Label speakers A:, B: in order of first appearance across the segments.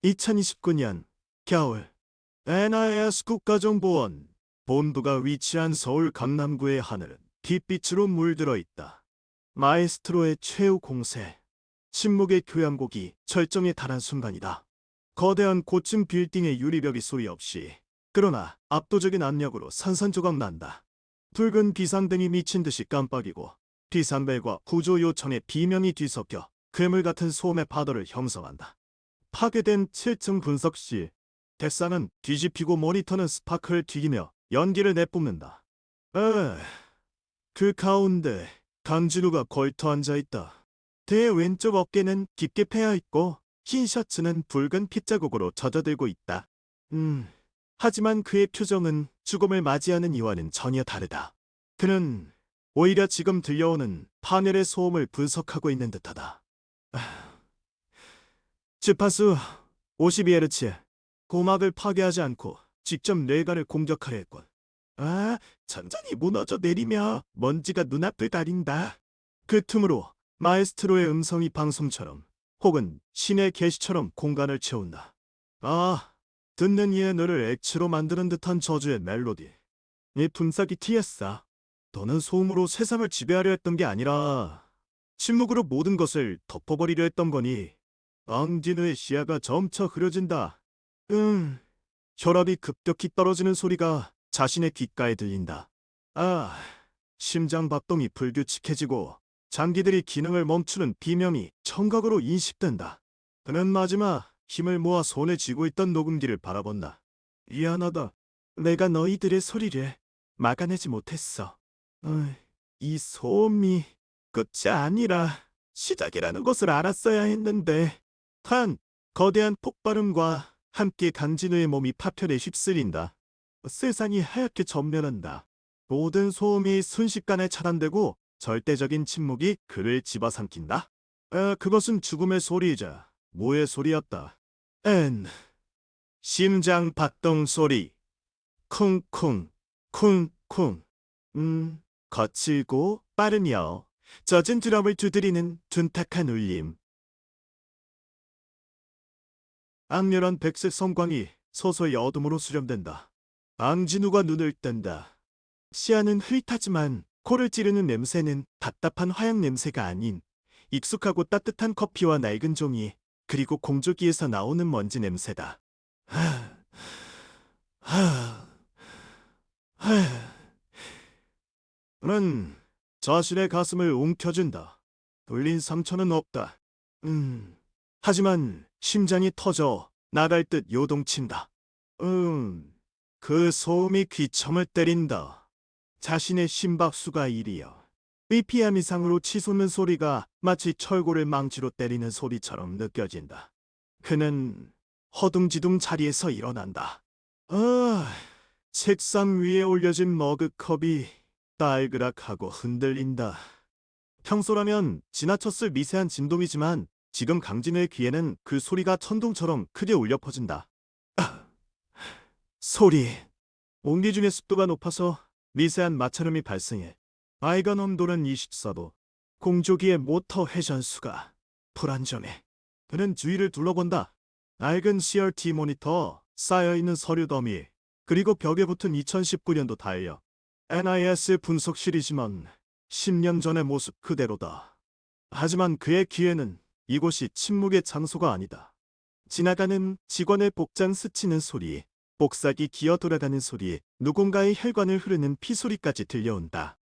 A: 2029년 겨울 NIS 국가정보원 본부가 위치한 서울 강남구의 하늘은 빛빛으로 물들어 있다. 마에스트로의 최후 공세, 침묵의 교향곡이 절정에 달한 순간이다. 거대한 고층 빌딩의 유리벽이 소리 없이, 그러나 압도적인 압력으로 산산조각 난다. 붉은 비상등이 미친 듯이 깜빡이고 비상벨과 구조 요청의 비명이 뒤섞여 괴물 같은 소음의 파도를 형성한다. 파괴된 7층 분석실, 대상은 뒤집히고 모니터는 스파크를 튀기며 연기를 내뿜는다. 그 가운데 강진우가 걸터 앉아있다. 그의 왼쪽 어깨는 깊게 패여있고 흰 셔츠는 붉은 핏자국으로 젖어들고 있다. 하지만 그의 표정은 죽음을 맞이하는 이와는 전혀 다르다. 그는 오히려 지금 들려오는 파넬의 소음을 분석하고 있는 듯하다. 주파수 52Hz. 고막을 파괴하지 않고 직접 뇌관을 공격하려 했군. 천천히 무너져 내리며 먼지가 눈앞을 가린다. 그 틈으로 마에스트로의 음성이 방송처럼 혹은 신의 계시처럼 공간을 채운다. 듣는 이의 뇌를 액체로 만드는 듯한 저주의 멜로디. 이 분사기 TS. 너는 소음으로 세상을 지배하려 했던 게 아니라 침묵으로 모든 것을 덮어버리려 했던 거니. 앙진우의 시야가 점차 흐려진다. 혈압이 급격히 떨어지는 소리가 자신의 귓가에 들린다. 심장 박동이 불규칙해지고 장기들이 기능을 멈추는 비명이 청각으로 인식된다. 그는 마지막 힘을 모아 손에 쥐고 있던 녹음기를 바라본다. 미안하다. 내가 너희들의 소리를 막아내지 못했어. 이 소음이 끝이 아니라 시작이라는 것을 알았어야 했는데. 한 거대한 폭발음과 함께 강진우의 몸이 파편에 휩쓸린다. 세상이 하얗게 전멸한다. 모든 소음이 순식간에 차단되고 절대적인 침묵이 그를 집어삼킨다. 그것은 죽음의 소리이자 모의 소리였다. 심장 박동 소리. 쿵쿵, 쿵쿵. 거칠고 빠르며 젖은 드럼을 두드리는 둔탁한 울림. 악렬한 백색 성광이 서서히 어둠으로 수렴된다. 앙진우가 눈을 뜬다. 시야는 흐릿하지만 코를 찌르는 냄새는 답답한 화약 냄새가 아닌 익숙하고 따뜻한 커피와 낡은 종이, 그리고 공조기에서 나오는 먼지 냄새다. 는 자신의 가슴을 움켜쥔다. 뚫린 상처는 없다. 하지만 심장이 터져 나갈 듯 요동친다. 그 소음이 귀청을 때린다. 자신의 심박수가 1이여. BPM 이상으로 치솟는 소리가 마치 철골을 망치로 때리는 소리처럼 느껴진다. 그는 허둥지둥 자리에서 일어난다. 책상 위에 올려진 머그컵이 딸그락하고 흔들린다. 평소라면 지나쳤을 미세한 진동이지만 지금 강진우의 귀에는 그 소리가 천둥처럼 크게 울려 퍼진다. 소리. 공기 중의 습도가 높아서 미세한 마찰음이 발생해. 아이건 온도는 24도. 공조기의 모터 회전수가 불안정해. 그는 주위를 둘러본다. 낡은 CRT 모니터, 쌓여있는 서류 더미, 그리고 벽에 붙은 2019년도 달력. NIS 분석실이지만 10년 전의 모습 그대로다. 하지만 그의 귀에는 이곳이 침묵의 장소가 아니다. 지나가는 직원의 복장 스치는 소리, 복사기 기어 돌아가는 소리, 누군가의 혈관을 흐르는 피소리까지 들려온다.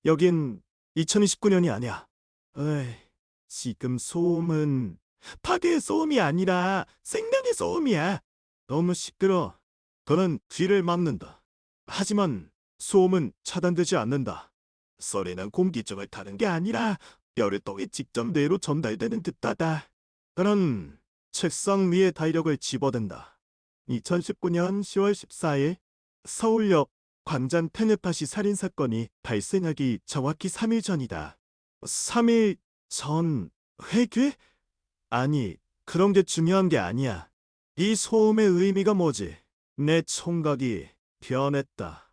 A: 여긴 2029년이 아니야. 지금 소음은 파괴의 소음이 아니라 생명의 소음이야. 너무 시끄러. 그는 귀를 막는다. 하지만 소음은 차단되지 않는다. 소리는 공기중을 타는 게 아니라 뼈를 통해 직접 뇌로 전달되는 듯하다. 그는 책상 위에 달력을 집어든다. 2019년 10월 14일 서울역 광장 테네파시 살인사건이 발생하기 정확히 3일 전이다. 3일 전 회귀? 아니, 그런 게 중요한 게 아니야. 이 소음의 의미가 뭐지? 내 총각이 변했다.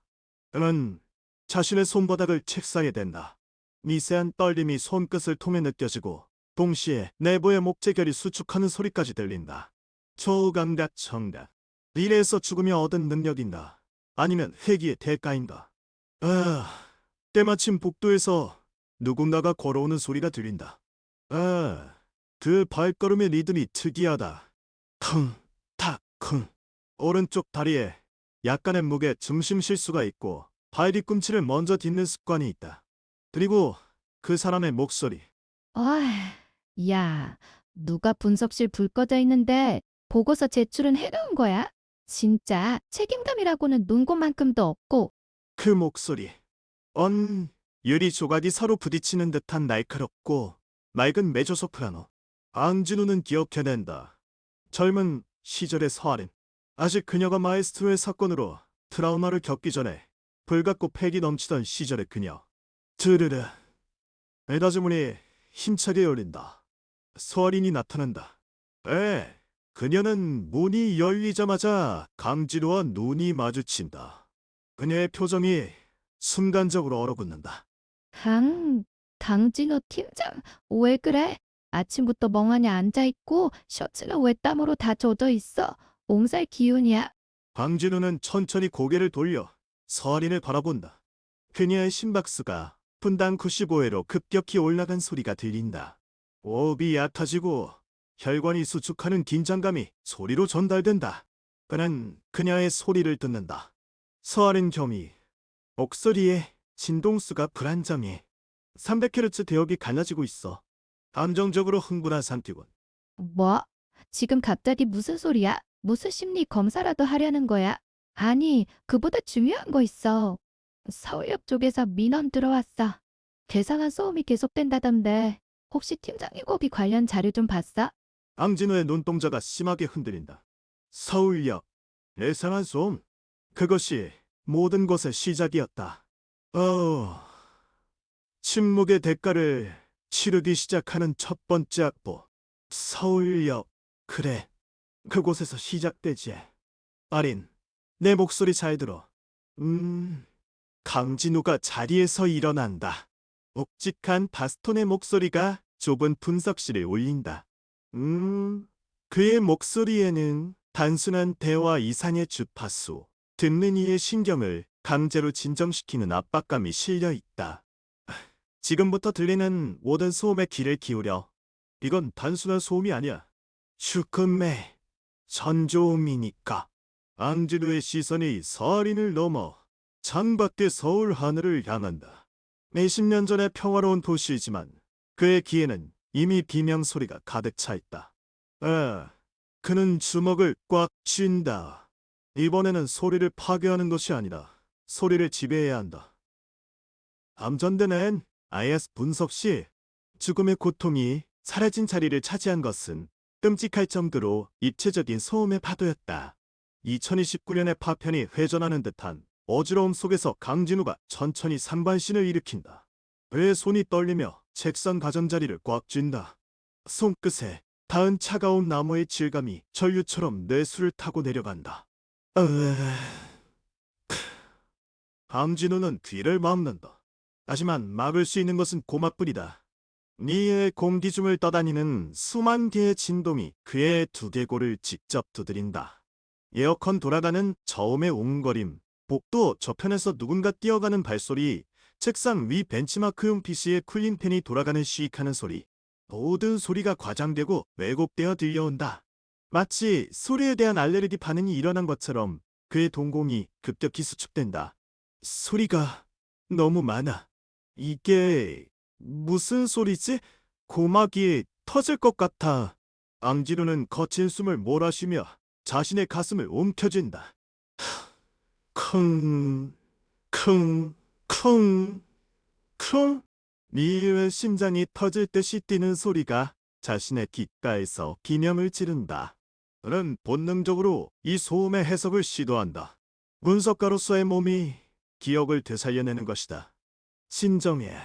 A: 그는 자신의 손바닥을 책상에 댄다. 미세한 떨림이 손끝을 통해 느껴지고 동시에 내부의 목재결이 수축하는 소리까지 들린다. 초감각 청각. 일에서 죽으며 얻은 능력인가? 아니면 회기의 대가인가? 때마침 복도에서 누군가가 걸어오는 소리가 들린다. 그 발걸음의 리듬이 특이하다. 쿵, 탁, 쿵. 오른쪽 다리에 약간의 무게 중심 실수가 있고 발 뒤꿈치를 먼저 딛는 습관이 있다. 그리고 그 사람의 목소리.
B: 아, 야, 누가 분석실 불 꺼져 있는데 보고서 제출은 해놓은 거야? 진짜 책임감이라고는 눈꽃만큼도 없고.
A: 그 목소리. 유리 조각이 서로 부딪히는 듯한 날카롭고 맑은 메조소프라노. 앙진우는 기억해낸다. 젊은 시절의 서아린. 아직 그녀가 마에스트로의 사건으로 트라우마를 겪기 전에 불같고 패기 넘치던 시절의 그녀. 드르르. 에다즈문이 힘차게 열린다. 서아린이 나타난다. 그녀는 문이 열리자마자 강진우와 눈이 마주친다. 그녀의 표정이 순간적으로 얼어붙는다.
B: 강진호 팀장, 왜 그래? 아침부터 멍하니 앉아있고 셔츠는 왜 땀으로 다 젖어 있어? 몸살 기운이야.
A: 강진우는 천천히 고개를 돌려 서아린을 바라본다. 그녀의 심박수가 분당 95회로 급격히 올라간 소리가 들린다. 호흡이 얕아지고 혈관이 수축하는 긴장감이 소리로 전달된다. 그는 그녀의 소리를 듣는다. 서아린 겸이 목소리에 진동수가 불안정해. 300Hz 대역이 갈라지고 있어. 감정적으로 흥분한 상태군.
B: 뭐? 지금 갑자기 무슨 소리야? 무슨 심리 검사라도 하려는 거야? 아니, 그보다 중요한 거 있어. 서울역 쪽에서 민원 들어왔어. 괴상한 소음이 계속된다던데 혹시 팀장이 거기 관련 자료 좀 봤어?
A: 앙진우의 눈동자가 심하게 흔들린다. 서울역, 예상한 소음. 그것이 모든 것의 시작이었다. 침묵의 대가를 치르기 시작하는 첫 번째 악보. 서울역. 그래, 그곳에서 시작되지. 아린, 내 목소리 잘 들어. 강진우가 자리에서 일어난다. 묵직한 바스톤의 목소리가 좁은 분석실에 울린다. 그의 목소리에는 단순한 대화 이상의 주파수, 듣는 이의 신경을 강제로 진정시키는 압박감이 실려 있다. 지금부터 들리는 모든 소음에 귀를 기울여. 이건 단순한 소음이 아니야. 슈크메, 전조음이니까. 앙진우의 시선이 서아린을 넘어 창밖의 서울 하늘을 향한다. 몇십 년 전의 평화로운 도시이지만 그의 귀에는 이미 비명 소리가 가득 차 있다. 그는 주먹을 꽉 쥔다. 이번에는 소리를 파괴하는 것이 아니라 소리를 지배해야 한다. 암전되는 IS 분석 시 죽음의 고통이 사라진 자리를 차지한 것은 끔찍할 정도로 입체적인 소음의 파도였다. 2029년의 파편이 회전하는 듯한 어지러움 속에서 강진우가 천천히 상반신을 일으킨다. 그의 손이 떨리며 책상 가장자리를 꽉 쥔다. 손끝에 닿은 차가운 나무의 질감이 전류처럼 뇌수를 타고 내려간다. 강진우는 귀를 막는다. 하지만 막을 수 있는 것은 고막뿐이다. 니의 공기 중을 떠다니는 수만 개의 진동이 그의 두개골을 직접 두드린다. 에어컨 돌아가는 저음의 웅거림, 복도 저편에서 누군가 뛰어가는 발소리, 책상 위 벤치마크용 PC의 쿨링팬이 돌아가는 쉬익하는 소리. 모든 소리가 과장되고 왜곡되어 들려온다. 마치 소리에 대한 알레르기 반응이 일어난 것처럼 그의 동공이 급격히 수축된다. 소리가 너무 많아. 이게 무슨 소리지? 고막이 터질 것 같아. 앙지루는 거친 숨을 몰아쉬며 자신의 가슴을 움켜쥔다. 쿵, 쿵, 쿵, 쿵. 미유의 심장이 터질 듯이 뛰는 소리가 자신의 귓가에서 기념을 지른다. 그는 본능적으로 이 소음의 해석을 시도한다. 분석가로서의 몸이 기억을 되살려내는 것이다. 진정해.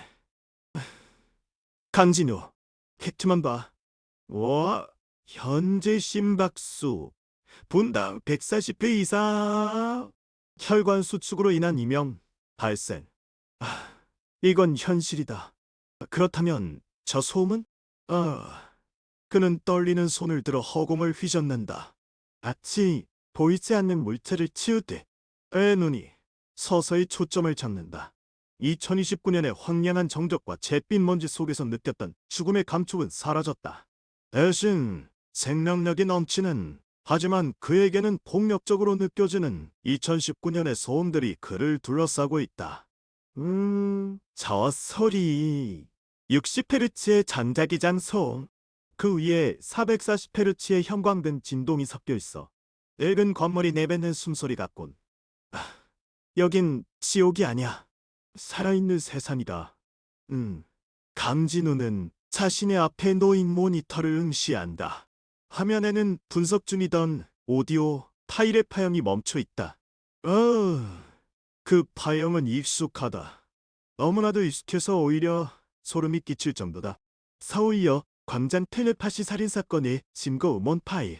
A: 강진우, 팩트만 봐. 현재 심박수 분당 140회 이상. 혈관 수축으로 인한 이명 발생. 이건 현실이다. 그렇다면 저 소음은? 그는 떨리는 손을 들어 허공을 휘젓는다. 마치 보이지 않는 물체를 치우듯 의 눈이 서서히 초점을 잡는다. 2029년의 황량한 정적과 잿빛 먼지 속에서 느꼈던 죽음의 감촉은 사라졌다. 대신 생명력이 넘치는, 하지만 그에게는 폭력적으로 느껴지는 2019년의 소음들이 그를 둘러싸고 있다. 저 소리. 60헤르츠의 전자기장 소음. 그 위에 440헤르츠의 형광등 진동이 섞여 있어 낡은 건물이 내뱉는 숨소리 같군. 여긴 지옥이 아니야. 살아있는 세상이다. 강진우는 자신의 앞에 놓인 모니터를 응시한다. 화면에는 분석 중이던 오디오 파일의 파형이 멈춰 있다. 그 파형은 익숙하다. 너무나도 익숙해서 오히려 소름이 끼칠 정도다. 서울역 광장 텔레파시 살인 사건의 증거 음원 파일.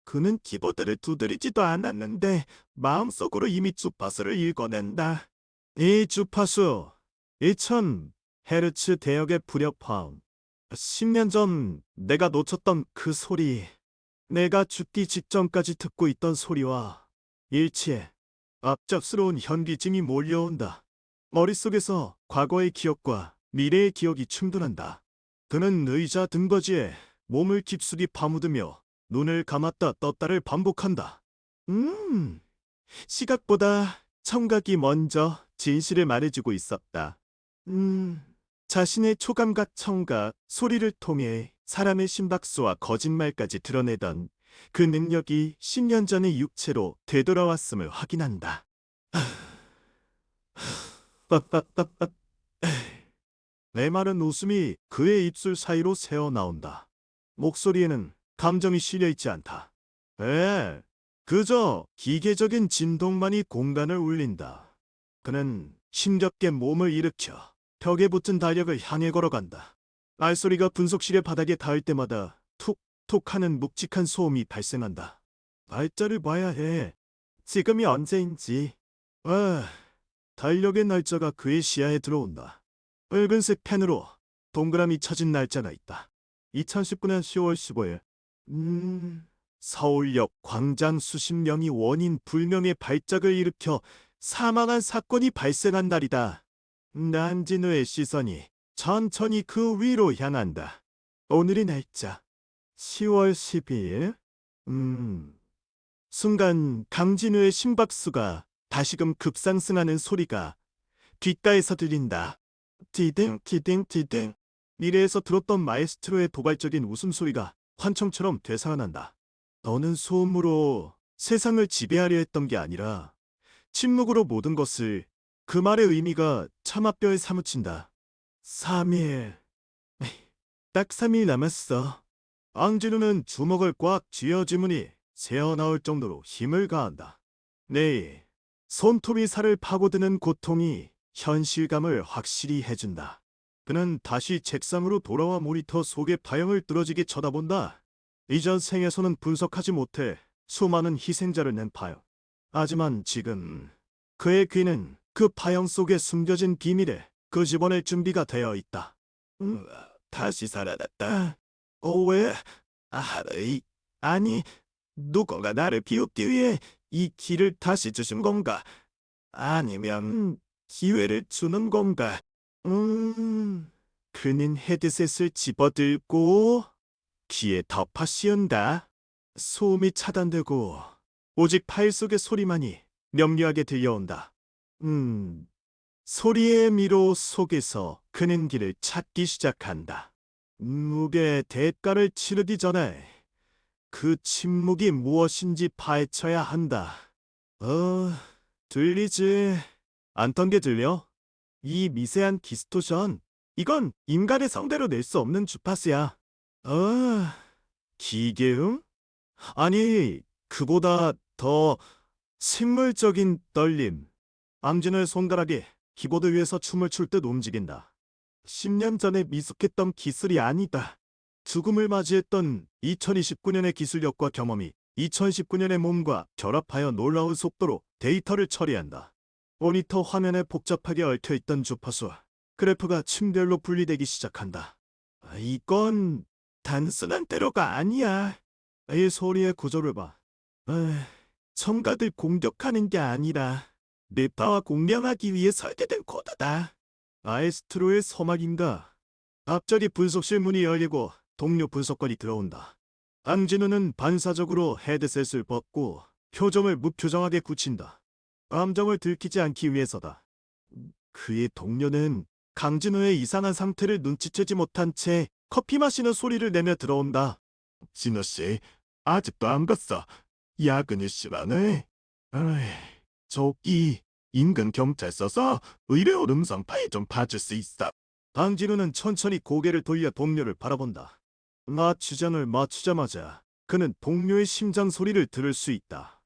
A: 그는 키보드를 두드리지도 않았는데 마음속으로 이미 주파수를 읽어낸다. 이 주파수 2000헤르츠 대역의 불협화음. 10년 전 내가 놓쳤던 그 소리, 내가 죽기 직전까지 듣고 있던 소리와 일치해. 압작스러운 현기증이 몰려온다. 머릿속에서 과거의 기억과 미래의 기억이 충돌한다. 그는 의자 등받이에 몸을 깊숙이 파묻으며 눈을 감았다 떴다를 반복한다. 시각보다 청각이 먼저 진실을 말해주고 있었다. 자신의 초감각 청각, 소리를 통해 사람의 심박수와 거짓말까지 드러내던 그 능력이 10년 전의 육체로 되돌아왔음을 확인한다. 내 마른 웃음이 그의 입술 사이로 새어나온다. 목소리에는 감정이 실려있지 않다. 그저 기계적인 진동만이 공간을 울린다. 그는 힘겹게 몸을 일으켜 벽에 붙은 달력을 향해 걸어간다. 알소리가 분석실의 바닥에 닿을 때마다 툭툭 하는 묵직한 소음이 발생한다. 날짜를 봐야 해. 지금이 언제인지. 달력의 날짜가 그의 시야에 들어온다. 붉은색 펜으로 동그라미 쳐진 날짜가 있다. 2019년 10월 15일. 서울역 광장 수십 명이 원인 불명의 발작을 일으켜 사망한 사건이 발생한 날이다. 난진우의 시선이 천천히 그 위로 향한다. 오늘의 날짜 10월 12일. 순간 강진우의 심박수가 다시금 급상승하는 소리가 귓가에서 들린다. 디딩 디딩 디딩. 미래에서 들었던 마에스트로의 도발적인 웃음소리가 환청처럼 되살아난다. 너는 소음으로 세상을 지배하려 했던 게 아니라 침묵으로 모든 것을. 그 말의 의미가 참아뼈에 사무친다. 3일. 딱 3일 남았어. 앙진우는 주먹을 꽉 쥐어쥐무니 새어나올 정도로 힘을 가한다. 내일 손톱이 살을 파고드는 고통이 현실감을 확실히 해준다. 그는 다시 책상으로 돌아와 모니터 속의 파형을 뚫어지게 쳐다본다. 이전 생에서는 분석하지 못해 수많은 희생자를 낸 파형. 하지만 지금 그의 귀는 그 파형 속에 숨겨진 비밀에 끄집어낼 준비가 되어 있다. 다시 살아났다. 왜? 아니, 누군가 나를 비웃기 위해 이 길을 다시 주신 건가? 아니면 기회를 주는 건가? 그는 헤드셋을 집어들고 귀에 덮어 씌운다. 소음이 차단되고 오직 파일 속의 소리만이 명료하게 들려온다. 소리의 미로 속에서 그는 길을 찾기 시작한다. 무게의 대가를 치르기 전에 그 침묵이 무엇인지 파헤쳐야 한다. 들리지? 안던 게 들려? 이 미세한 디스토션, 이건 인간의 성대로 낼 수 없는 주파수야. 기계음? 아니, 그보다 더 식물적인 떨림. 앙진우의 손가락이 키보드 위에서 춤을 출 듯 움직인다. 10년 전에 미숙했던 기술이 아니다. 죽음을 맞이했던 2029년의 기술력과 경험이 2019년의 몸과 결합하여 놀라운 속도로 데이터를 처리한다. 모니터 화면에 복잡하게 얽혀있던 주파수, 그래프가 층별로 분리되기 시작한다. 이건 단순한 때로가 아니야. 이 소리의 구조를 봐. 첨가들 공격하는 게 아니라 뇌파와 공략하기 위해 설계된 코드다. 아에스트로의 서막인가. 앞자리 분석실 문이 열리고 동료 분석관이 들어온다. 안진우는 반사적으로 헤드셋을 벗고 표정을 무표정하게 굳힌다. 감정을 들키지 않기 위해서다. 그의 동료는 강진우의 이상한 상태를 눈치채지 못한 채 커피 마시는 소리를 내며 들어온다. 진우 씨, 아직도 안 갔어. 야근이 심하네. 저기 인근 경찰서서 의뢰 음성 파일 좀 봐줄 수 있어. 강진우는 천천히 고개를 돌려 동료를 바라본다. 주장을 맞추자마자 그는 동료의 심장 소리를 들을 수 있다.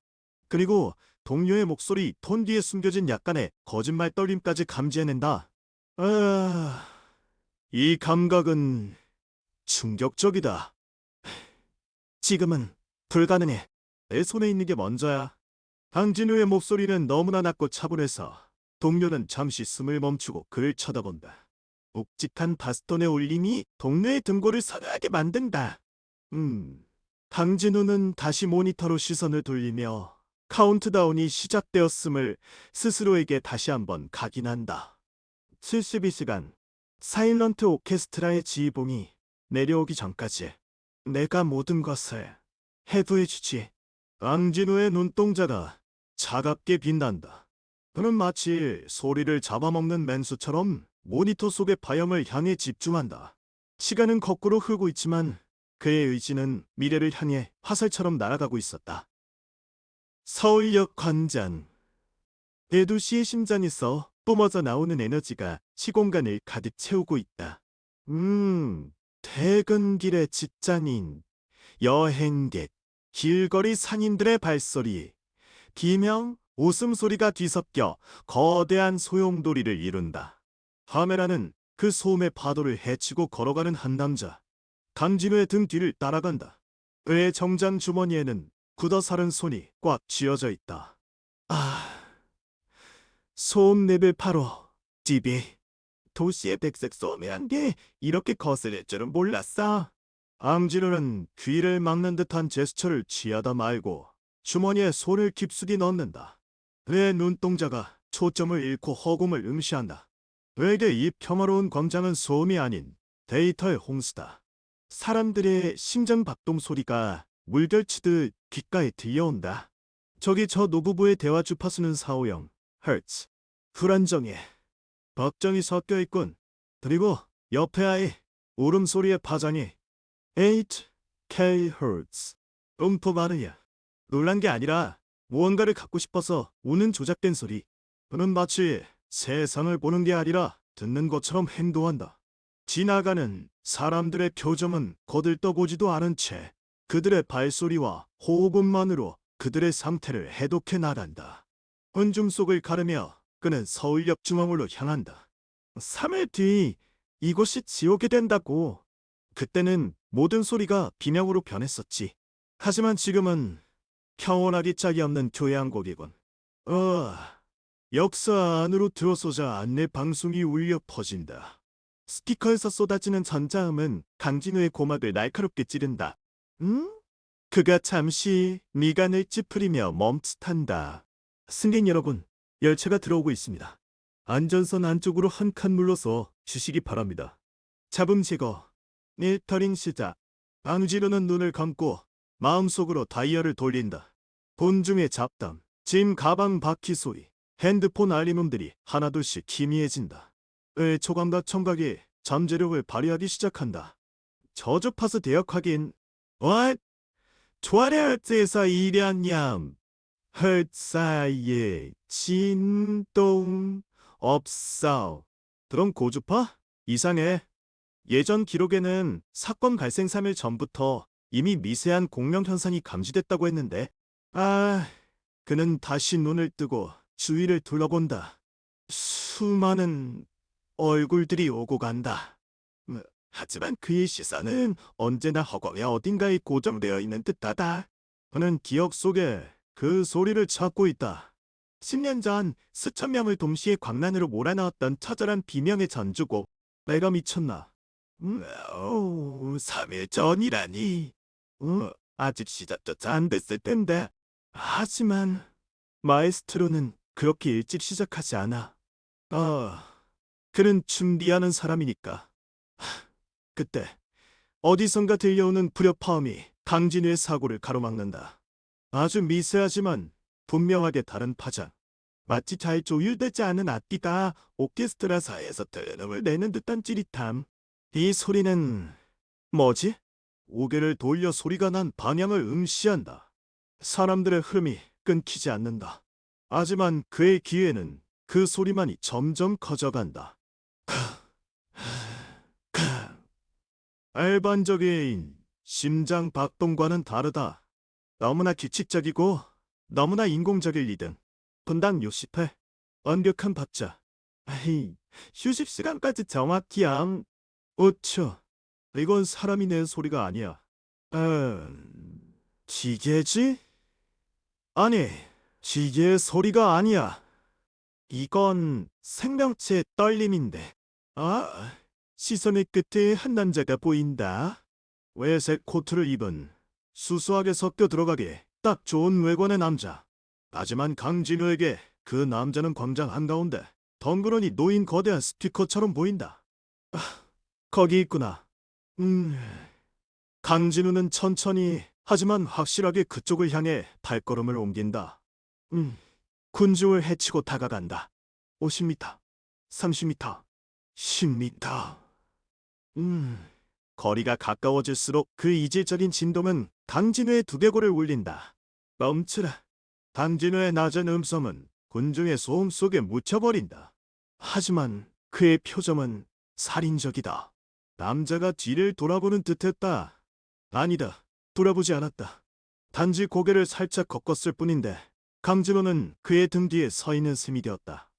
A: 그리고 동료의 목소리 톤 뒤에 숨겨진 약간의 거짓말 떨림까지 감지해낸다. 이 감각은 충격적이다. 지금은 불가능해. 내 손에 있는 게 먼저야. 강진우의 목소리는 너무나 낮고 차분해서 동료는 잠시 숨을 멈추고 그를 쳐다본다. 묵직한 바스톤의 울림이 동료의 등골을 서늘하게 만든다. 강진우는 다시 모니터로 시선을 돌리며 카운트다운이 시작되었음을 스스로에게 다시 한번 각인한다. 72시간. 사일런트 오케스트라의 지휘봉이 내려오기 전까지 내가 모든 것을 해부해주지. 강진우의 눈동자가 차갑게 빛난다. 그는 마치 소리를 잡아먹는 맨수처럼 모니터 속의 파형을 향해 집중한다. 시간은 거꾸로 흐르고 있지만 그의 의지는 미래를 향해 화살처럼 날아가고 있었다. 서울역 광장. 대도시의 심장에서 뿜어져 나오는 에너지가 시공간을 가득 채우고 있다. 퇴근길의 직장인, 여행객, 길거리 상인들의 발소리, 기명, 웃음소리가 뒤섞여 거대한 소용돌이를 이룬다. 카메라는 그 소음의 파도를 헤치고 걸어가는 한 남자, 강진우의 등 뒤를 따라간다. 그의 정장 주머니에는 굳어서른 손이 꽉 쥐어져 있다. 소음 레벨 8호, DB. 도시의 백색 소음의 한게 이렇게 거슬릴 줄은 몰랐어. 강진우는 귀를 막는 듯한 제스처를 취하다 말고 주머니에 손을 깊숙이 넣는다. 그의 눈동자가 초점을 잃고 허공을 응시한다. 그에게 이 평화로운 광장은 소음이 아닌 데이터의 홍수다. 사람들의 심장 박동 소리가 물결치듯 귓가에 들려온다. 저기 저 노부부의 대화 주파수는 450 Hz. 불안정해. 걱정이 섞여 있군. 그리고 옆에 아이 울음소리의 파장이 8K Hz. 음프 반응이야. 놀란 게 아니라 무언가를 갖고 싶어서 우는 조작된 소리. 그는 마치 세상을 보는 게 아니라 듣는 것처럼 행동한다. 지나가는 사람들의 표정은 거들떠보지도 않은 채 그들의 발소리와 호흡음만으로 그들의 상태를 해독해 나간다. 혼중 속을 가르며 그는 서울역 중앙으로 향한다. 3일 뒤 이곳이 지옥이 된다고. 그때는 모든 소리가 비명으로 변했었지. 하지만 지금은 평온하기 짝이 없는 교향곡이군. 역사 안으로 들어서자 안내 방송이 울려 퍼진다. 스피커에서 쏟아지는 전자음은 강진우의 고막을 날카롭게 찌른다. 그가 잠시 미간을 찌푸리며 멈칫한다. 승객 여러분, 열차가 들어오고 있습니다. 안전선 안쪽으로 한 칸 물러서 주시기 바랍니다. 잡음 제거, 필터링 시작. 강진우는 눈을 감고 마음속으로 다이얼을 돌린다. 본중의 잡담, 짐 가방 바퀴 소리, 핸드폰 알림음들이 하나둘씩 희미해진다. 의 초감각 청각이 잠재력을 발휘하기 시작한다. 저주파수 대역 확인. What? 초아래얼트에서 일련냠. 헐 사이에 진동 없어. 그럼 고주파? 이상해. 예전 기록에는 사건 발생 3일 전부터 이미 미세한 공명 현상이 감지됐다고 했는데. 그는 다시 눈을 뜨고 주위를 둘러본다. 수많은 얼굴들이 오고 간다. 하지만 그의 시선은 언제나 허공의 어딘가에 고정되어 있는 듯하다. 그는 기억 속에 그 소리를 찾고 있다. 10년 전 수천 명을 동시에 광란으로 몰아넣었던 처절한 비명의 전주곡. 내가 미쳤나? 3일 전이라니. 아직 시작조차 안 됐을 텐데. 하지만 마에스트로는 그렇게 일찍 시작하지 않아. 그는 준비하는 사람이니까. 그때 어디선가 들려오는 불협화음이 강진우의 사고를 가로막는다. 아주 미세하지만 분명하게 다른 파장. 마치 잘 조율되지 않은 악기가 오케스트라 사이에서 드럼을 내는 듯한 찌릿함. 이 소리는 뭐지? 고개를 돌려 소리가 난 방향을 응시한다. 사람들의 흐름이 끊기지 않는다. 하지만 그의 귀에는 그 소리만이 점점 커져간다. 일반적인 심장 박동과는 다르다. 너무나 규칙적이고 너무나 인공적인 리듬. 분당 60회. 완벽한 박자. 휴식 시간까지 정확히 5초. 이건 사람이 낸 소리가 아니야. 기계지? 아니, 기계의 소리가 아니야. 이건 생명체의 떨림인데. 시선의 끝에 한 남자가 보인다. 회색 코트를 입은 수수하게 섞여 들어가게 딱 좋은 외관의 남자. 하지만 강진우에게 그 남자는 광장 한가운데 덩그러니 놓인 거대한 스피커처럼 보인다. 거기 있구나. 강진우는 천천히 하지만 확실하게 그쪽을 향해 발걸음을 옮긴다. 군중을 헤치고 다가간다. 50m, 30m, 10m. 거리가 가까워질수록 그 이질적인 진동은 강진우의 두개골을 울린다. 멈추라. 강진우의 낮은 음성은 군중의 소음 속에 묻혀버린다. 하지만 그의 표정은 살인적이다. 남자가 뒤를 돌아보는 듯했다. 아니다. 돌아보지 않았다. 단지 고개를 살짝 꺾었을 뿐인데 강진호는 그의 등 뒤에 서 있는 셈이 되었다.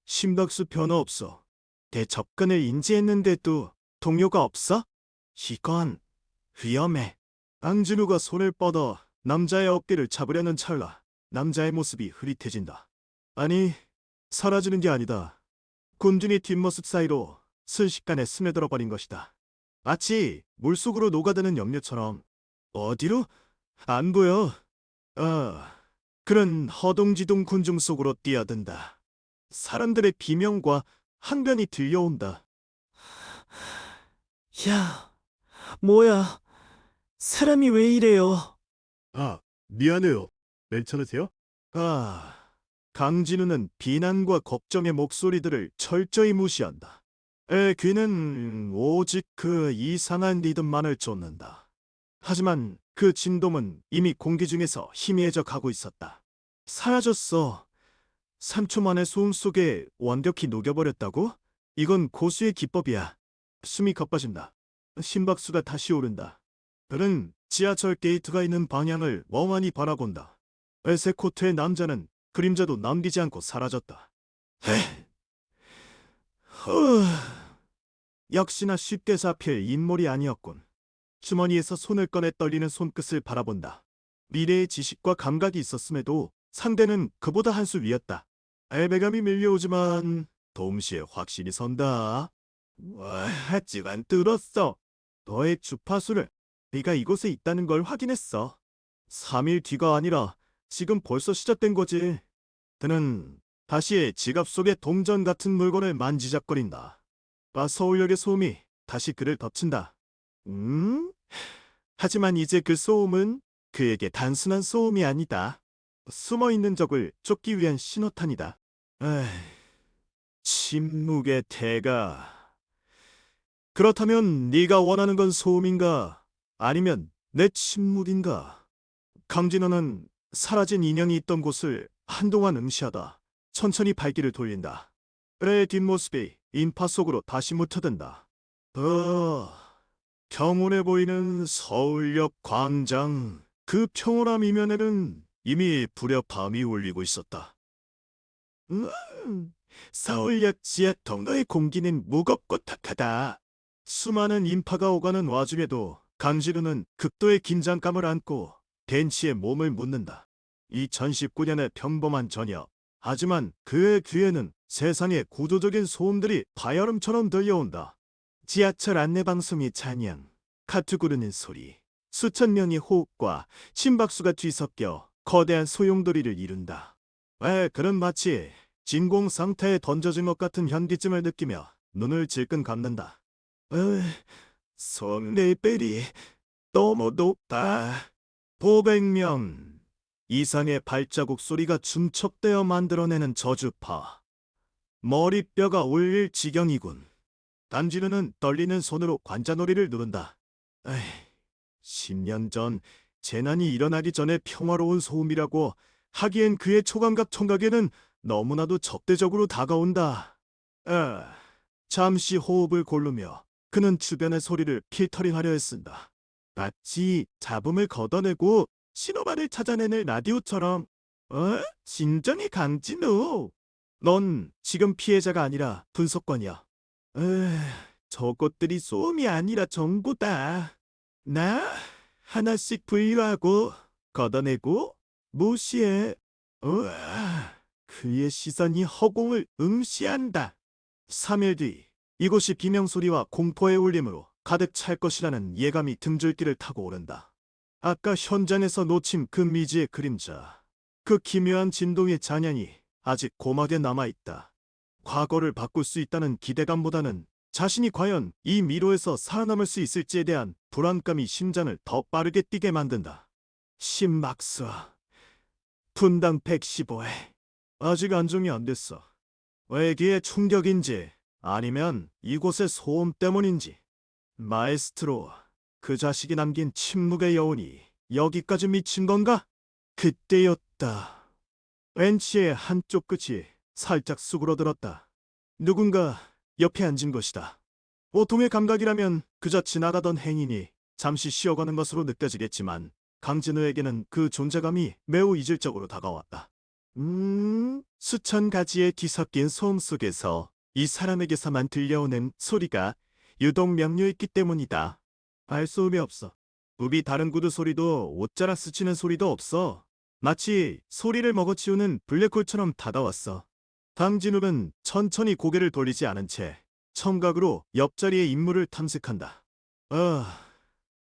A: 심박수 변화 없어. 내 접근을 인지했는데도 동료가 없어? 이건 위험해. 강진우가 손을 뻗어 남자의 어깨를 잡으려는 찰나 남자의 모습이 흐릿해진다. 아니, 사라지는 게 아니다. 군중의 뒷모습 사이로 순식간에 스며들어 버린 것이다. 마치 물속으로 녹아드는 염료처럼. 어디로? 안 보여. 그런 허둥지둥 군중 속으로 뛰어든다. 사람들의 비명과 항변이 들려온다. 야, 뭐야? 사람이 왜 이래요? 미안해요. 괜찮으세요? 강진우는 비난과 걱정의 목소리들을 철저히 무시한다. 귀는 오직 그 이상한 리듬만을 쫓는다. 하지만 그 진동은 이미 공기 중에서 희미해져 가고 있었다. 사라졌어. 3초 만에 소음 속에 완벽히 녹여버렸다고? 이건 고수의 기법이야. 숨이 가빠진다. 심박수가 다시 오른다. 그는 지하철 게이트가 있는 방향을 멍하니 바라본다. 회색 코트의 남자는 그림자도 남기지 않고 사라졌다. 역시나 쉽게 잡힐 인물이 아니었군. 주머니에서 손을 꺼내 떨리는 손끝을 바라본다. 미래의 지식과 감각이 있었음에도 상대는 그보다 한 수 위였다. 애배감이 밀려오지만 동시에 확신이 선다. 하지만 들었어. 너의 주파수를 네가 이곳에 있다는 걸 확인했어. 3일 뒤가 아니라 지금 벌써 시작된 거지. 그는 다시 지갑 속의 동전 같은 물건을 만지작거린다. 서울역의 소음이 다시 그를 덮친다. 하지만 이제 그 소음은 그에게 단순한 소음이 아니다. 숨어있는 적을 쫓기 위한 신호탄이다. 침묵의 대가. 그렇다면 네가 원하는 건 소음인가? 아니면 내 침묵인가? 강진호는 사라진 인형이 있던 곳을 한동안 응시하다 천천히 발길을 돌린다. 그의 뒷모습이 인파 속으로 다시 묻혀든다. 평온해 보이는 서울역 광장. 그 평온함 이면에는 이미 불협화음이 울리고 있었다. 서울역 지하 통로의 공기는 무겁고 탁하다. 수많은 인파가 오가는 와중에도 강진우는 극도의 긴장감을 안고 벤치에 몸을 묻는다. 2019년의 평범한 저녁. 하지만 그의 귀에는 세상의 구조적인 소음들이 바야름처럼 들려온다. 지하철 안내방송의 잔향, 카투 구르는 소리, 수천 명의 호흡과 심박수가 뒤섞여 거대한 소용돌이를 이룬다. 그런 마치 진공 상태에 던져진 것 같은 현기증을 느끼며 눈을 질끈 감는다. 손 레벨이 너무 높다. 500명 이상의 발자국 소리가 중첩되어 만들어내는 저주파. 머리뼈가 울릴 지경이군. 단지르는 떨리는 손으로 관자놀이를 누른다. 10년 전 재난이 일어나기 전에 평화로운 소음이라고 하기엔 그의 초감각 청각에는 너무나도 적대적으로 다가온다. 잠시 호흡을 고르며 그는 주변의 소리를 필터링하려 했습니다. 마치 잡음을 걷어내고 신호만을 찾아내는 라디오처럼. 진정이 강진우. 넌 지금 피해자가 아니라 분석관이야. 저것들이 소음이 아니라 정보다. 나 하나씩 분류하고 걷어내고 무시해. 그의 시선이 허공을 응시한다. 3일 뒤 이곳이 비명소리와 공포의 울림으로 가득 찰 것이라는 예감이 등줄기를 타고 오른다. 아까 현장에서 놓친 그 미지의 그림자, 그 기묘한 진동의 잔향이 아직 고막에 남아있다. 과거를 바꿀 수 있다는 기대감보다는 자신이 과연 이 미로에서 살아남을 수 있을지에 대한 불안감이 심장을 더 빠르게 뛰게 만든다. 심박수 분당 115회. 아직 안정이 안 됐어. 외기의 충격인지 아니면 이곳의 소음 때문인지. 마에스트로, 그 자식이 남긴 침묵의 여운이 여기까지 미친 건가? 그때였다. 벤치의 한쪽 끝이 살짝 수그러들었다. 누군가 옆에 앉은 것이다. 보통의 감각이라면 그저 지나가던 행인이 잠시 쉬어가는 것으로 느껴지겠지만 강진우에게는 그 존재감이 매우 이질적으로 다가왔다. 수천 가지의 뒤섞인 소음 속에서 이 사람에게서만 들려오는 소리가 유독 명료했기 때문이다. 발소음이 없어. 우비 다른 구두 소리도 옷자락 스치는 소리도 없어. 마치 소리를 먹어치우는 블랙홀처럼 다가왔어. 강진욱은 천천히 고개를 돌리지 않은 채 청각으로 옆자리의 인물을 탐색한다.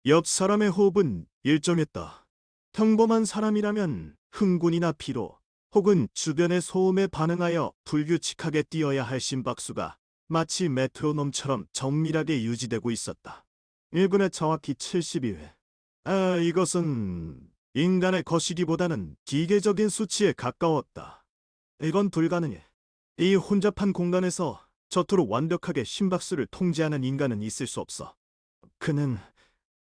A: 옆 사람의 호흡은 일정했다. 평범한 사람이라면 흥분이나 피로 혹은 주변의 소음에 반응하여 불규칙하게 뛰어야 할 심박수가 마치 메트로놈처럼 정밀하게 유지되고 있었다. 1분에 정확히 72회. 이것은 인간의 거시기보다는 기계적인 수치에 가까웠다. 이건 불가능해. 이 혼잡한 공간에서 저토록 완벽하게 심박수를 통제하는 인간은 있을 수 없어. 그는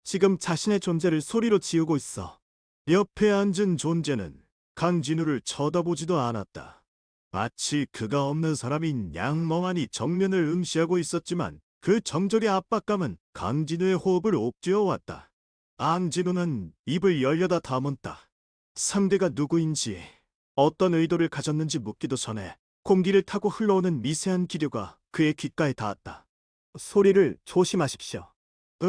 A: 지금 자신의 존재를 소리로 지우고 있어. 옆에 앉은 존재는 강진우를 쳐다보지도 않았다. 마치 그가 없는 사람인 양멍하니 정면을 응시하고 있었지만 그 정적의 압박감은 강진우의 호흡을 옥죄어왔다. 강진우는 입을 열려다 다문다. 상대가 누구인지 어떤 의도를 가졌는지 묻기도 전에 공기를 타고 흘러오는 미세한 기류가 그의 귓가에 닿았다. 소리를 조심하십시오.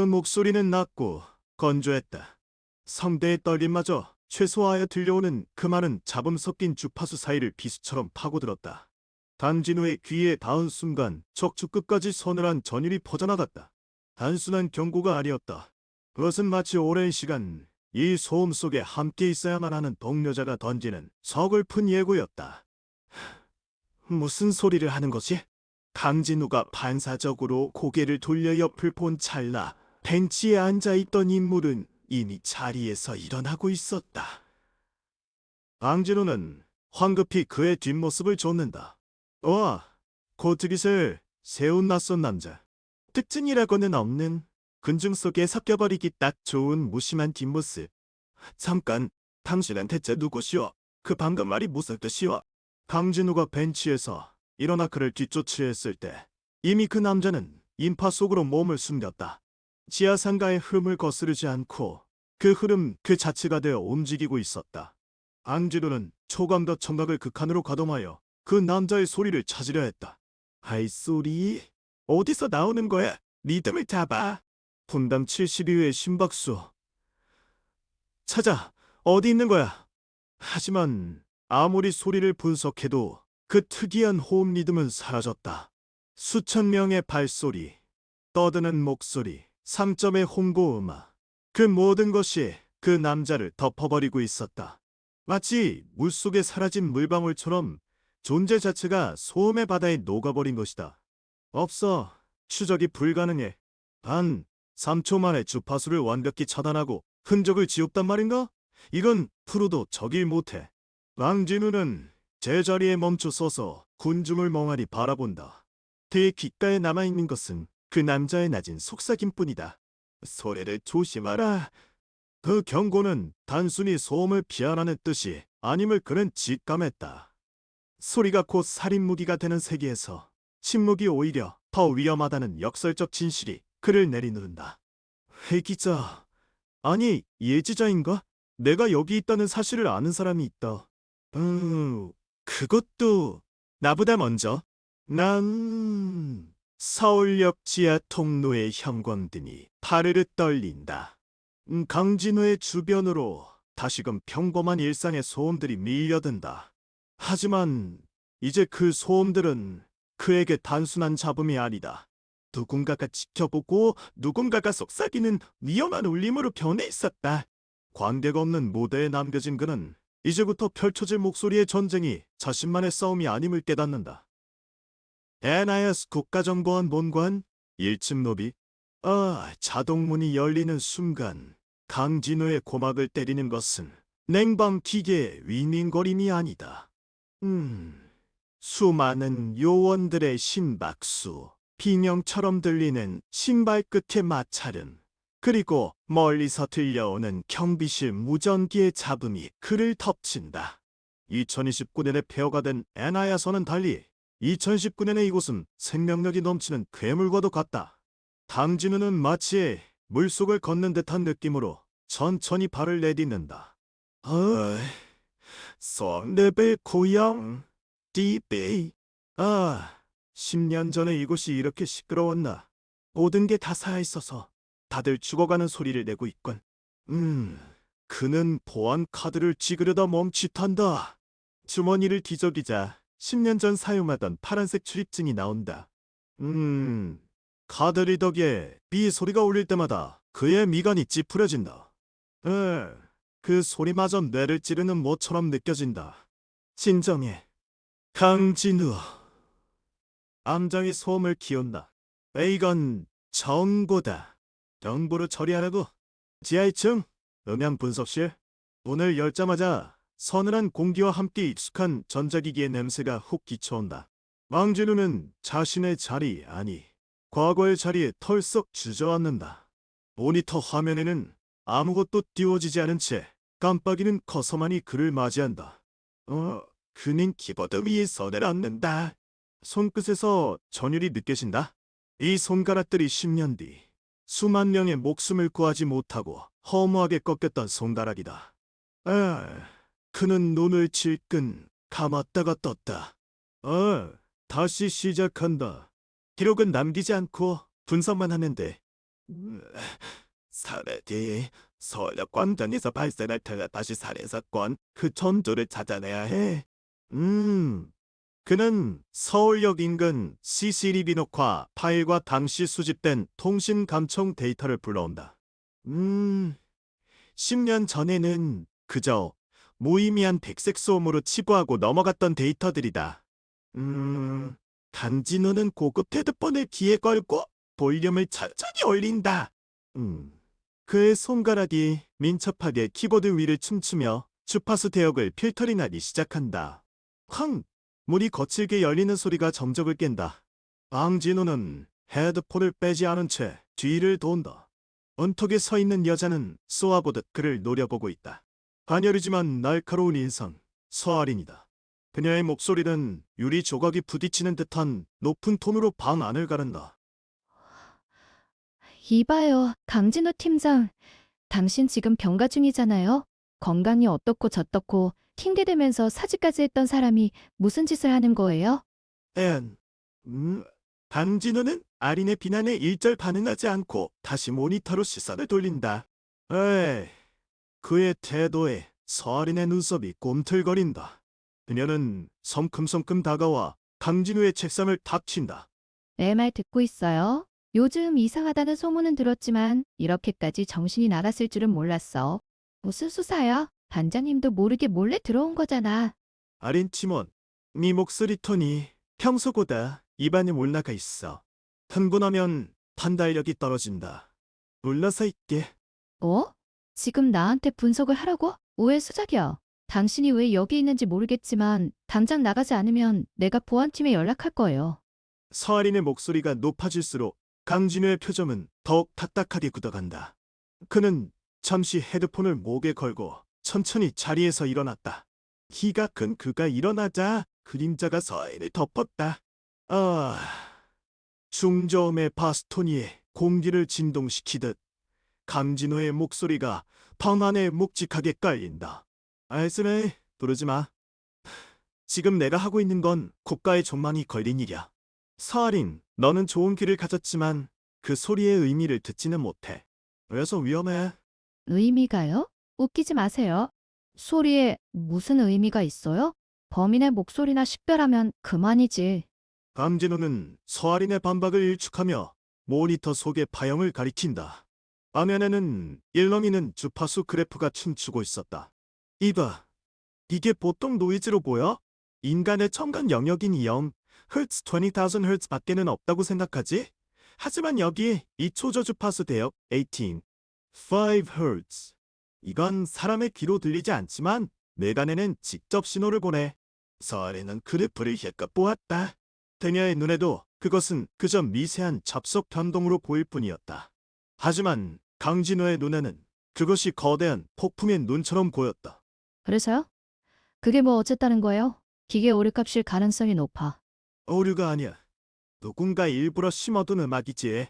A: 목소리는 낮고 건조했다. 성대의 떨림마저 최소화하여 들려오는 그 말은 잡음 섞인 주파수 사이를 비수처럼 파고들었다. 단진우의 귀에 닿은 순간 척추 끝까지 서늘한 전율이 퍼져나갔다. 단순한 경고가 아니었다. 그것은 마치 오랜 시간 이 소음 속에 함께 있어야만 하는 동료자가 던지는 서글픈 예고였다. 무슨 소리를 하는 거지? 강진우가 반사적으로 고개를 돌려 옆을 본 찰나 벤치에 앉아있던 인물은 이미 자리에서 일어나고 있었다. 강진우는 황급히 그의 뒷모습을 좇는다. 코트깃을 세운 낯선 남자. 특징이라고는 없는 근중 속에 섞여버리기 딱 좋은 무심한 뒷모습. 잠깐, 당신은 대체 누구시오? 그 방금 말이 무슨 뜻이오? 강진우가 벤치에서 일어나 그를 뒤쫓으려 했을 때 이미 그 남자는 인파 속으로 몸을 숨겼다. 지하상가의 흐름을 거스르지 않고 그 흐름 그 자체가 되어 움직이고 있었다. 강진우는 초감각 청각을 극한으로 가동하여 그 남자의 소리를 찾으려 했다. 발소리? 어디서 나오는 거야? 리듬을 잡아. 분당 72회 심박수. 찾아. 어디 있는 거야? 하지만 아무리 소리를 분석해도 그 특이한 호흡 리듬은 사라졌다. 수천 명의 발소리, 떠드는 목소리, 3점의 홍보 음악. 그 모든 것이 그 남자를 덮어버리고 있었다. 마치 물속에 사라진 물방울처럼 존재 자체가 소음의 바다에 녹아버린 것이다. 없어. 추적이 불가능해. 단 3초 만에 주파수를 완벽히 차단하고 흔적을 지웠단 말인가? 이건 프로도 적일 못해. 왕진우는 제자리에 멈춰 서서 군중을 멍하니 바라본다. 그의 귓가에 남아있는 것은 그 남자의 낮은 속삭임뿐이다. 소리를 조심하라. 그 경고는 단순히 소음을 피하라는 뜻이 아님을 그는 직감했다. 소리가 곧 살인 무기가 되는 세계에서 침묵이 오히려 더 위험하다는 역설적 진실이 그를 내리누른다. 회기자, 아니 예지자인가? 내가 여기 있다는 사실을 아는 사람이 있다. 그것도 나보다 먼저. 난 서울역 지하 통로의 형광등이 파르르 떨린다. 강진우의 주변으로 다시금 평범한 일상의 소음들이 밀려든다. 하지만 이제 그 소음들은 그에게 단순한 잡음이 아니다. 누군가가 지켜보고 누군가가 속삭이는 위험한 울림으로 변해 있었다. 관계가 없는 무대에 남겨진 그는 이제부터 펼쳐질 목소리의 전쟁이 자신만의 싸움이 아님을 깨닫는다. NIS 국가정보원 본관 1층 로비. 자동문이 열리는 순간 강진우의 고막을 때리는 것은 냉방 기계의 윙윙거림이 아니다. 수많은 요원들의 심박수, 비명처럼 들리는 신발 끝의 마찰음, 그리고 멀리서 들려오는 경비실 무전기의 잡음이 그를 덮친다. 2029년에 폐허가 된 NIS와는 달리 2019년의 이곳은 생명력이 넘치는 괴물과도 같다. 강진우는 마치 물속을 걷는 듯한 느낌으로 천천히 발을 내딛는다. 손레벨 고양 디베이. 10년 전에 이곳이 이렇게 시끄러웠나. 모든 게 다 살아있어서 다들 죽어가는 소리를 내고 있군. 그는 보안 카드를 찍으려다 멈칫한다. 주머니를 뒤적이자 10년 전 사용하던 파란색 출입증이 나온다. 카드 리더기에 비 소리가 울릴 때마다 그의 미간이 찌푸려진다. 그 소리마저 뇌를 찌르는 모처럼 느껴진다. 진정해. 강진우. 암장이 소음을 키운다. 이건 정보다. 정보를 처리하라고. 지하 2층 음향 분석실. 문을 열자마자 서늘한 공기와 함께 익숙한 전자기기의 냄새가 훅 기쳐온다. 왕진우는 자신의 자리, 아니 과거의 자리에 털썩 주저앉는다. 모니터 화면에는 아무것도 띄워지지 않은 채 깜빡이는 커서만이 그를 맞이한다. 그는 키보드 위에 손을 얹는다. 손끝에서 전율이 느껴진다. 이 손가락들이 10년 뒤 수만 명의 목숨을 구하지 못하고 허무하게 꺾였던 손가락이다. 그는 눈을 질끈 감았다가 떴다. 다시 시작한다. 기록은 남기지 않고 분석만 하면 돼. 살해 뒤 서울역 광장에서 발생할 텔레파시 살해 사건 그 전조를 찾아내야 해. 그는 서울역 인근 CCTV 녹화 파일과 당시 수집된 통신 감청 데이터를 불러온다. 10년 전에는 그저 무의미한 백색 소음으로 치부하고 넘어갔던 데이터들이다. 강진우는 고급 헤드폰을 귀에 걸고 볼륨을 천천히 올린다. 그의 손가락이 민첩하게 키보드 위를 춤추며 주파수 대역을 필터링하기 시작한다. 쾅! 문이 거칠게 열리는 소리가 정적을 깬다. 강진우는 헤드폰을 빼지 않은 채 뒤를 돈다. 언덕에 서 있는 여자는 쏘아보듯 그를 노려보고 있다. 가녀리지만 날카로운 인상, 서아린이다. 그녀의 목소리는 유리 조각이 부딪히는 듯한 높은 톤으로 방 안을 가른다.
B: 이봐요, 강진우 팀장. 당신 지금 병가 중이잖아요. 건강이 어떻고 저떻고 팅대대면서 사직까지 했던 사람이 무슨 짓을 하는 거예요?
A: 강진우는 아린의 비난에 일절 반응하지 않고 다시 모니터로 시선을 돌린다. 그의 태도에 서아린의 눈썹이 꿈틀거린다. 그녀는 성큼성큼 다가와 강진우의 책상을 탁 친다.
B: 내 말 듣고 있어요. 요즘 이상하다는 소문은 들었지만 이렇게까지 정신이 나갔을 줄은 몰랐어. 무슨 수사야? 반장님도 모르게 몰래 들어온 거잖아.
A: 아린 팀원, 네 목소리 톤이 평소보다 입안에 올라가 있어. 흥분하면 판단력이 떨어진다. 놀라서 있게.
B: 어? 지금 나한테 분석을 하라고? 오해 수작이야. 당신이 왜 여기 있는지 모르겠지만 당장 나가지 않으면 내가 보안팀에 연락할 거예요.
A: 서아린의 목소리가 높아질수록 강진우의 표정은 더욱 딱딱하게 굳어간다. 그는 잠시 헤드폰을 목에 걸고 천천히 자리에서 일어났다. 키가 큰 그가 일어나자 그림자가 서아린을 덮었다. 아, 중저음의 바스토니에 공기를 진동시키듯 강진우의 목소리가 방 안에 묵직하게 깔린다. 알쓰네, 부르지 마. 지금 내가 하고 있는 건 국가의 존망이 걸린 일이야. 서아린, 너는 좋은 귀를 가졌지만 그 소리의 의미를 듣지는 못해. 그래서 위험해.
B: 의미가요? 웃기지 마세요. 소리에 무슨 의미가 있어요? 범인의 목소리나 식별하면 그만이지.
A: 강진우는 서아린의 반박을 일축하며 모니터 속의 파형을 가리킨다. 화면에는 일렁이는 주파수 그래프가 춤추고 있었다. 이봐, 이게 보통 노이즈로 보여? 인간의 청각 영역인 0, Hz 20,000 Hz 밖에는 없다고 생각하지? 하지만 여기 이 초저 주파수 대역 18, 5Hz. 이건 사람의 귀로 들리지 않지만 뇌간에는 직접 신호를 보내. 서아린은 그래프를 힐끗 보았다. 그녀의 눈에도 그것은 그저 미세한 접속 변동으로 보일 뿐이었다. 하지만 강진우의 눈에는 그것이 거대한 폭풍의 눈처럼 보였다.
B: 그래서요? 그게 뭐 어쨌다는 거예요? 기계 오류값일 가능성이 높아.
A: 오류가 아니야. 누군가 일부러 심어둔 음악이지.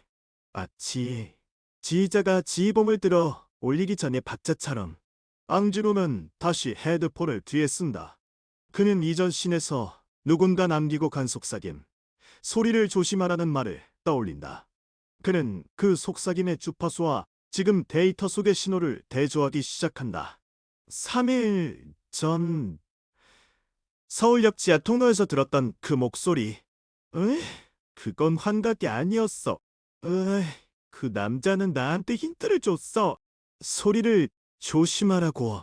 A: 마치 지휘자가 지휘봉을 들어 올리기 전에 박자처럼. 강진우는 다시 헤드폰을 뒤에 쓴다. 그는 이전 씬에서 누군가 남기고 간 속삭임, 소리를 조심하라는 말을 떠올린다. 그는 그 속삭임의 주파수와 지금 데이터 속의 신호를 대조하기 시작한다. 3일 전 서울역 지하 통로에서 들었던 그 목소리. 에이, 그건 환각이 아니었어. 에이, 그 남자는 나한테 힌트를 줬어. 소리를 조심하라고.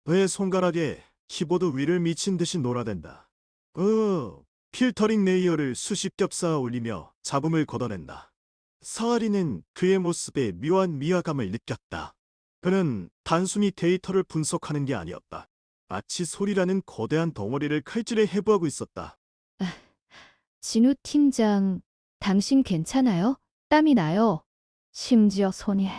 A: 왜 손가락에 키보드 위를 미친 듯이 놀아댄다. 필터링 레이어를 수십 겹 쌓아 올리며 잡음을 걷어낸다. 서아리는 그의 모습에 묘한 미화감을 느꼈다. 그는 단순히 데이터를 분석하는 게 아니었다. 마치 소리라는 거대한 덩어리를 칼질에 해부하고 있었다.
B: 진우 팀장, 당신 괜찮아요? 땀이 나요. 심지어 손이.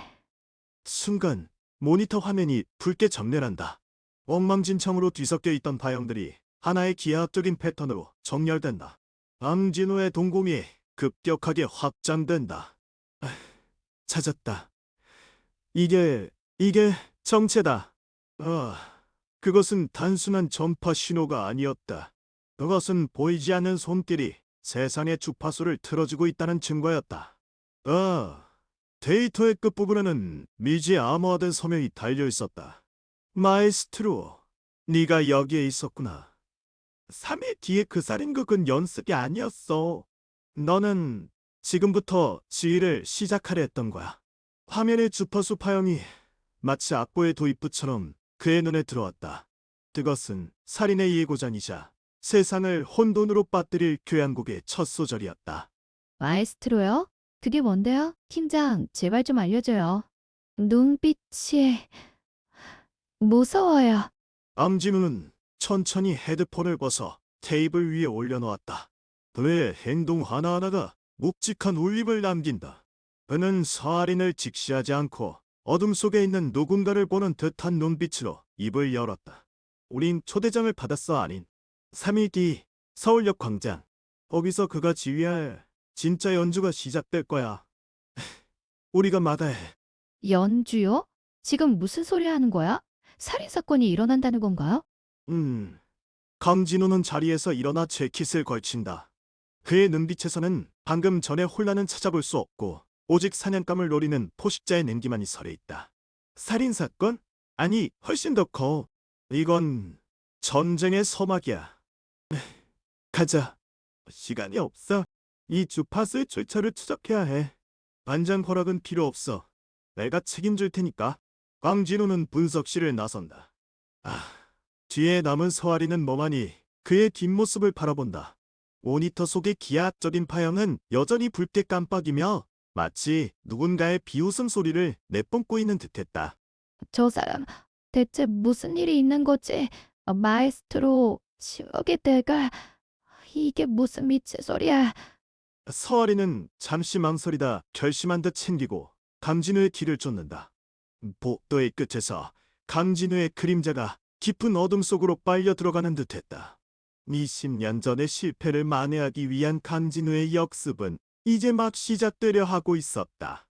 A: 순간 모니터 화면이 붉게 점례한다. 엉망진창으로 뒤섞여 있던 파형들이 하나의 기하학적인 패턴으로 정렬된다. 강진우의 동공이 급격하게 확장된다. 아, 찾았다. 이게 정체다. 그것은 단순한 전파 신호가 아니었다. 그것은 보이지 않는 손길이 세상의 주파수를 틀어주고 있다는 증거였다. 데이터의 끝부분에는 미지의 암호화된 서명이 달려 있었다. 마에스트로, 네가 여기에 있었구나. 3일 뒤에 그 살인극은 연습이 아니었어. 너는 지금부터 지휘를 시작하려 했던 거야. 화면의 주파수 파형이 마치 악보의 도입부처럼 그의 눈에 들어왔다. 그것은 살인의 예고전이자 세상을 혼돈으로 빠뜨릴 교향곡의 첫 소절이었다.
B: 마에스트로요? 그게 뭔데요? 팀장, 제발 좀 알려줘요. 눈빛이 무서워요.
A: 암진우는 천천히 헤드폰을 벗어 테이블 위에 올려놓았다. 그의 행동 하나하나가 묵직한 울림을 남긴다. 그는 서아린을 직시하지 않고 어둠 속에 있는 누군가를 보는 듯한 눈빛으로 입을 열었다. 우린 초대장을 받았어, 아닌. 3일 뒤 서울역 광장. 거기서 그가 지휘할 진짜 연주가 시작될 거야. 우리가 마다해.
B: 연주요? 지금 무슨 소리 하는 거야? 살인사건이 일어난다는 건가요?
A: 강진우는 자리에서 일어나 재킷을 걸친다. 그의 눈빛에서는 방금 전의 혼란은 찾아볼 수 없고 오직 사냥감을 노리는 포식자의 냉기만이 서려 있다. 살인사건? 아니, 훨씬 더 커. 이건 전쟁의 서막이야. 가자. 시간이 없어. 이 주파수의 출처를 추적해야 해. 반장 허락은 필요 없어. 내가 책임질 테니까. 강진우는 분석실을 나선다. 아, 뒤에 남은 서아리는 멍하니 그의 뒷모습을 바라본다. 모니터 속의 기하학적인 파형은 여전히 붉게 깜빡이며 마치 누군가의 비웃음 소리를 내뿜고 있는 듯했다.
B: 저 사람 대체 무슨 일이 있는 거지? 마에스트로 지옥의 대가 이게 무슨 미친 소리야?
A: 서아리는 잠시 망설이다 결심한 듯 챙기고 강진우의 뒤를 쫓는다. 복도의 끝에서 강진우의 그림자가 깊은 어둠 속으로 빨려 들어가는 듯했다. 20년 전의 실패를 만회하기 위한 강진우의 역습은 이제 막 시작되려 하고 있었다.